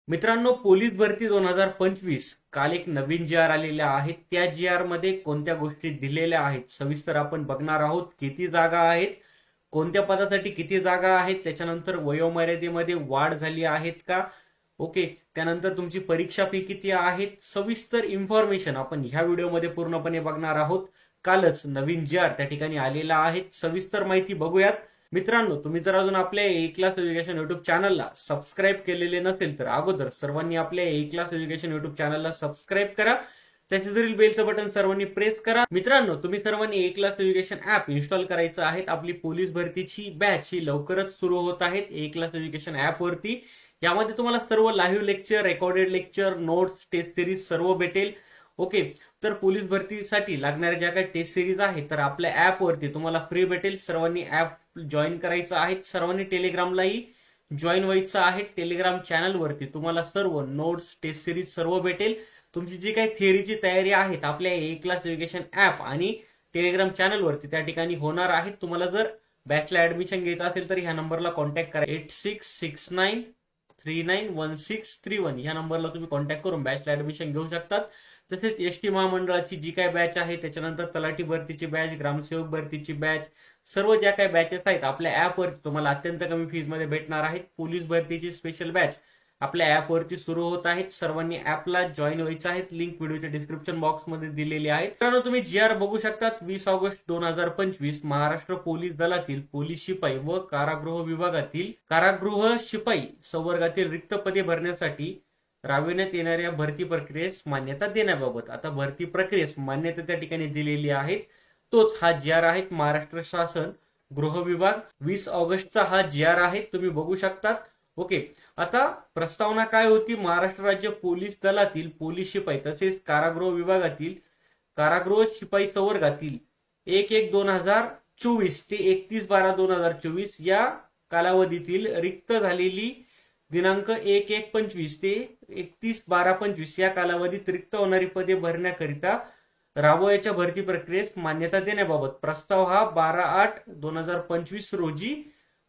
मित्रांनो, पोलीस भरती 2025 काल एक नवीन जी आर आलेल्या आहेत. त्या जी आर मध्ये कोणत्या गोष्टी दिलेल्या आहेत सविस्तर आपण बघणार आहोत. किती जागा आहेत, कोणत्या पदासाठी किती जागा आहेत, त्याच्यानंतर वयोमर्यादेमध्ये वाढ झाली आहेत का, ओके, त्यानंतर तुमची परीक्षा फी किती आहे, सविस्तर इन्फॉर्मेशन आपण ह्या व्हिडिओमध्ये पूर्णपणे बघणार आहोत. कालच नवीन जी आर त्या ठिकाणी आलेला आहे. सविस्तर माहिती बघूयात. मित्रांनो, तुम्ही जर अजून आपल्या ए क्लास एज्युकेशन युट्यूब चॅनलला सबस्क्राईब केलेले नसेल तर अगोदर सर्वांनी आपल्या ए क्लास एज्युकेशन युट्यूब चॅनलला सबस्क्राईब करा. त्याच्यावरील बेलचं बटन सर्वांनी प्रेस करा. मित्रांनो, तुम्ही सर्वांनी ए क्लास एज्युकेशन ऍप इन्स्टॉल करायचं आहे. आपली पोलीस भरतीची बॅच ही लवकरच सुरू होत आहे ए क्लास एज्युकेशन ऍप वरती. यामध्ये तुम्हाला सर्व live lecture, recorded lecture, notes, test series सर्व भेटेल. ओके, तर पोलीस भरतीसाठी लागणाऱ्या ज्या काही टेस्ट सिरीज आहेत तर आपल्या ऍप वरती तुम्हाला फ्री भेटेल. सर्वांनी ऍप जॉईन करायचं आहे. सर्वांनी टेलिग्रामलाही जॉईन व्हायचं आहे. टेलिग्राम चॅनल वरती तुम्हाला सर्व नोट्स, टेस्ट सिरीज सर्व भेटेल. तुमची जी काही थिअरीची तयारी आहे आपल्या ए क्लास एज्युकेशन ऍप आणि टेलिग्राम चॅनल वरती त्या ठिकाणी होणार आहे. तुम्हाला जर बॅचला ऍडमिशन घ्यायचं असेल तर ह्या नंबरला कॉन्टॅक्ट करा. 8669391631 ह्या नंबरला तुम्ही कॉन्टॅक्ट करून बॅचला ऍडमिशन घेऊ शकतात. तसेच एसटी महामंडळाची जी काय बॅच आहे, त्याच्यानंतर तलाठी भरतीची बॅच, ग्रामसेवक भरतीची बॅच, सर्व ज्या काही बॅचेस आहेत आपल्या ऍपवर तुम्हाला अत्यंत कमी फीज मध्ये भेटणार आहेत. पोलीस भरतीची स्पेशल बॅच आपल्या ऍपवरती सुरू होत आहेत. सर्वांनी ऍपला जॉईन व्हायचं आहे. लिंक व्हिडिओच्या डिस्क्रिप्शन बॉक्स मध्ये दिलेली आहे. मित्रांनो, तुम्ही जी आर बघू शकतात. 20 ऑगस्ट 2025 महाराष्ट्र पोलीस दलातील पोलीस शिपाई व कारागृह विभागातील कारागृह शिपाई संवर्गातील रिक्त पदे भरण्यासाठी राबविण्यात येणाऱ्या भरती प्रक्रियेस मान्यता देण्याबाबत. आता भरती प्रक्रियेस मान्यता त्या ठिकाणी दिलेली आहे. तोच हा जी आर आहे. महाराष्ट्र शासन गृह विभाग 20 ऑगस्टचा हा जी आर आहे. तुम्ही बघू शकतात. ओके, आता प्रस्तावना काय होती. महाराष्ट्र राज्य पोलीस दलातील पोलीस शिपाई तसेच कारागृह विभागातील कारागृह शिपाई संवर्गातील 1/1/2024 ते 31/12/2024 या कालावधीतील रिक्त झालेली दिनांक 1/1/25 ते 31/12/25 या कालावधीत रिक्त होणारी पदे भरण्याकरिता राबवायच्या भरती प्रक्रियेस मान्यता देण्याबाबत प्रस्ताव हा 12/8/2025 रोजी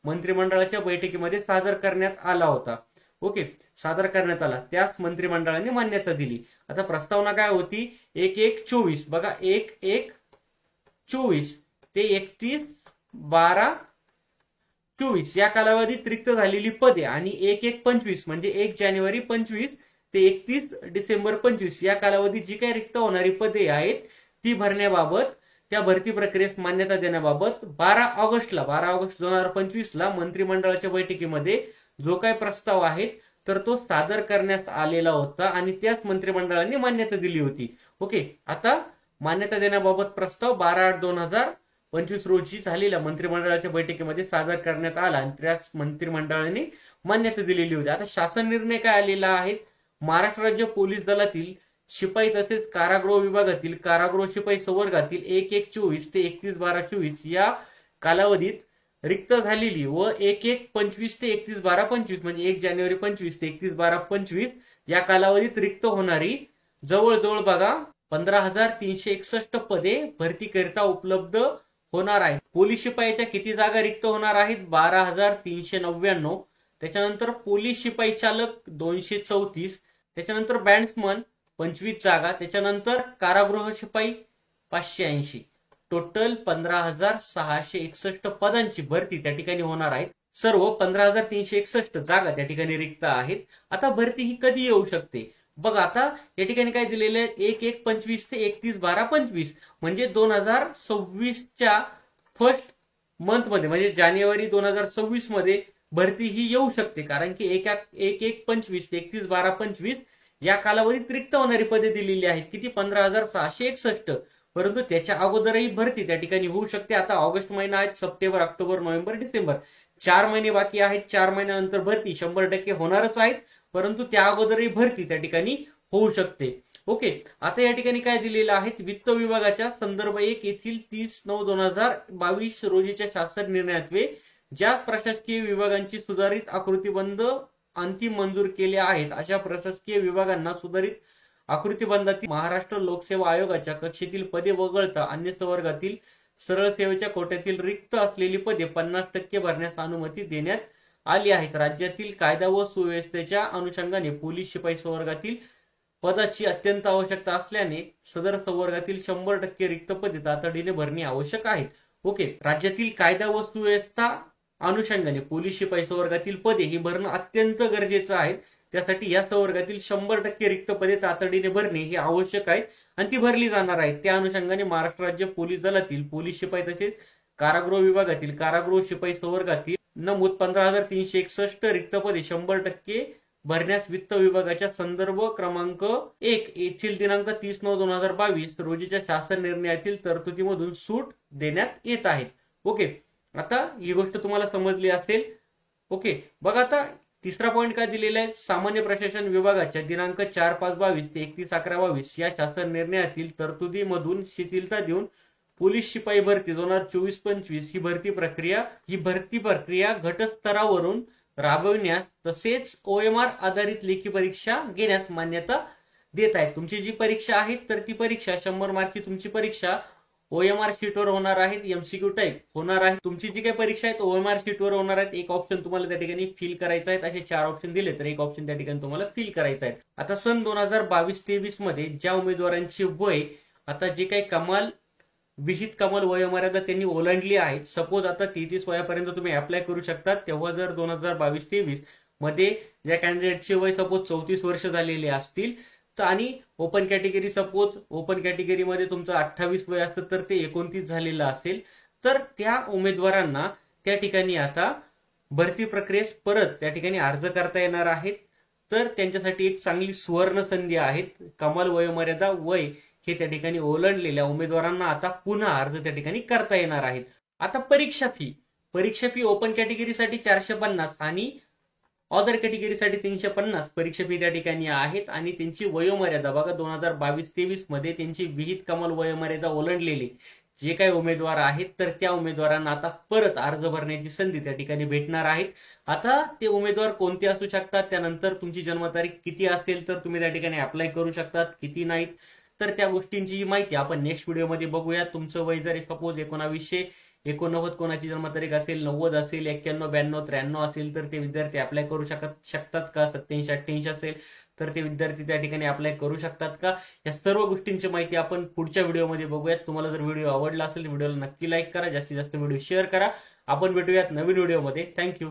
मंत्रिमंडळाच्या बैठकीमध्ये सादर करण्यात आला होता. ओके, सादर करण्यात आला. त्यास मंत्रिमंडळाने मान्यता दिली. आता प्रस्तावना काय होती. 1/1/24 बघा, 1/1/24 ते 31/12/24 या कालावधीत रिक्त झालेली पदे आणि 1/1/25 म्हणजे 1 जानेवारी 25 ते 31 डिसेंबर 25 या कालावधीत जी काही रिक्त होणारी पदे आहेत ती भरण्याबाबत, त्या भरती प्रक्रियेस मान्यता देण्याबाबत 12 ऑगस्ट 2025 ला मंत्रिमंडळाच्या बैठकीमध्ये जो काही प्रस्ताव आहे तर तो सादर करण्यात आलेला होता आणि त्याच मंत्रिमंडळाने मान्यता दिली होती. ओके, आता मान्यता देण्याबाबत प्रस्ताव 12/8/2025 रोजी झालेल्या मंत्रिमंडळाच्या बैठकीमध्ये सादर करण्यात आला आणि त्याच मंत्रिमंडळाने मान्यता दिलेली होती. आता शासन निर्णय काय आलेला आहे. महाराष्ट्र राज्य पोलीस दलातील शिपाई तसेच कारागृह विभागातील कारागृह शिपाई संवर्गातील 1/1/24 ते 31/12/24 या कालावधीत रिक्त झालेली व 1/1/25 ते 31/12/25 म्हणजे 1 जानेवारी 25 ते 31/12/25 या कालावधीत रिक्त होणारी जवळजवळ बघा 15,361 पदे भरतीकरिता उपलब्ध होणार आहेत. पोलीस शिपाईच्या किती जागा रिक्त होणार आहेत. 12,399. त्याच्यानंतर पोलीस शिपाई चालक 234. त्याच्यानंतर बँड्समन 25 जागा. त्याच्यानंतर कारागृह शिपाई 580. टोटल 15,661 पदांची भरती त्या ठिकाणी होणार आहेत. सर्व 15,361 जागा त्या ठिकाणी रिक्त आहेत. आता भरती ही कधी येऊ शकते. बघा, आता या ठिकाणी काय दिलेलं आहे. 1/1/25 ते 31/12/25 म्हणजे 2026च्या फर्स्ट मंथ मध्ये म्हणजे जानेवारी 2026 मध्ये भरती ही येऊ शकते. कारण की 1/1/25 ते 31/12/25 या कालावधीत रिक्त होणारी पदे दिलेली आहेत. किती. 15,661. परंतु त्याच्या अगोदरही भरती त्या ठिकाणी होऊ शकते. आता ऑगस्ट महिना आहे. सप्टेंबर, ऑक्टोबर, नोव्हेंबर, डिसेंबर 4 महिने बाकी आहेत. 4 महिन्यानंतर भरती 100% होणारच आहेत. परंतु त्या अगोदरही भरती त्या ठिकाणी होऊ शकते. ओके, आता या ठिकाणी काय दिलेलं आहे. वित्त विभागाच्या संदर्भ 1 येथील 30/9/2022 रोजीच्या शासन निर्णयाद्वारे ज्या प्रशासकीय विभागांची सुधारित आकृतीबंध अंतिम मंजूर केले आहेत अशा प्रशासकीय विभागांना सुधारित आकृतीबंधातील महाराष्ट्र लोकसेवा आयोगाच्या कक्षेतील पदे वगळता अन्य संवर्गातील सरळ सेवेच्या कोट्यातील रिक्त असलेली पदे 50% भरण्यास अनुमती देण्यात आली आहेत. राज्यातील कायदा व सुव्यवस्थेच्या अनुषंगाने पोलीस शिपाई संवर्गातील पदाची अत्यंत आवश्यकता असल्याने सदर संवर्गातील 100% रिक्त पदे तातडीने भरणे आवश्यक आहेत. ओके, राज्यातील कायदा व सुव्यवस्था अनुषंगाने पोलीस शिपाई संवर्गातील पदे ही भरणं अत्यंत गरजेचं आहे. त्यासाठी या संवर्गातील 100% रिक्त पदे तातडीने भरणे हे आवश्यक आहे आणि ती भरली जाणार आहेत. त्या अनुषंगाने महाराष्ट्र राज्य पोलीस दलातील पोलीस शिपाई तसेच कारागृह विभागातील कारागृह शिपाई संवर्गातील नमूद 15,361 रिक्त पदे 100% भरण्यास वित्त विभागाच्या संदर्भ क्रमांक 1 येथील दिनांक 30/9/2022 रोजीच्या शासन निर्णयातील तरतुदीमधून सूट देण्यात येत आहेत. ओके, आता ही गोष्ट तुम्हाला समजली असेल. ओके, बघा आता तिसरा पॉईंट काय दिलेला आहे, सामान्य प्रशासन विभागाच्या दिनांक 4/5/22 ते 31/11/22 या शासन निर्णयातील तरतुदीमधून शिथिलता देऊन पोलीस शिपाई भरती 2024-25 ही भरती प्रक्रिया घटस्तरावरून राबविण्यास तसेच OMR आधारित लेखी परीक्षा घेण्यास मान्यता देत आहे. तुमची जी परीक्षा आहे तर ती परीक्षा 100 मार्कची तुमची परीक्षा OMR शीटवर होणार आहेत, MCQ टाईप होणार आहे. तुमची जी काही परीक्षा आहेत OMR शीटवर होणार आहेत. एक ऑप्शन तुम्हाला त्या ठिकाणी फिल करायचा आहे. असे 4 ऑप्शन दिले तर एक ऑप्शन त्या ठिकाणी तुम्हाला फिल करायचा आहे. आता सन 2022-23 मध्ये ज्या उमेदवारांची वय आता जे काही विहित कमाल वयोमर्यादा त्यांनी ओलांडली आहेत, सपोज आता 33 वयापर्यंत तुम्ही अप्लाय करू शकता, तेव्हा जर 2022-23 मध्ये ज्या कॅन्डिडेटचे वय सपोज 34 वर्ष झालेले असतील तर आणि ओपन कॅटेगरी सपोज ओपन कॅटेगरीमध्ये तुमचं 28 वय असतं तर ते 29 झालेलं असेल तर त्या उमेदवारांना त्या ठिकाणी आता भरती प्रक्रियेस परत त्या ठिकाणी अर्ज करता येणार आहेत. तर त्यांच्यासाठी एक चांगली सुवर्ण संधी आहे. कमाल वयोमर्यादा वय हे त्या ठिकाणी ओलांडलेल्या उमेदवारांना आता पुन्हा अर्ज त्या ठिकाणी करता येणार आहेत. आता परीक्षा फी ओपन कॅटेगरीसाठी 450 आणि अदर कॅटेगरीसाठी 350 परीक्षा फी त्या ठिकाणी आहेत आणि त्यांची वयोमर्यादा बघा 2022-23 मध्ये त्यांची विहित कमाल वयोमर्यादा ओलांडलेली जे काही उमेदवार आहेत तर त्या उमेदवारांना आता परत अर्ज भरण्याची संधी त्या ठिकाणी भेटणार आहेत. आता ते उमेदवार कोणते असू शकतात, त्यानंतर तुमची जन्मतारीख किती असेल तर तुम्ही त्या ठिकाणी अप्लाय करू शकतात, किती नाहीत तर त्या गोष्टींची माहिती आपण नेक्स्ट व्हिडिओमध्ये बघूया. तुमचं वय जर सपोज 1989 कोणाची जन्मतारीख असेल, 90 असेल, 91, 92, 93 असेल तर ते विद्यार्थी अप्लाय करू शकतात का, 87, 88 असेल तर ते विद्यार्थी त्या ठिकाणी अप्लाय करू शकतात का, या सर्व गोष्टींची माहिती आपण पुढच्या व्हिडिओमध्ये बघूयात. तुम्हाला जर व्हिडिओ आवडला असेल व्हिडिओला नक्की लाईक करा, जास्तीत जास्त व्हिडिओ शेअर करा. आपण भेटूयात नवीन व्हिडिओमध्ये. थँक्यू.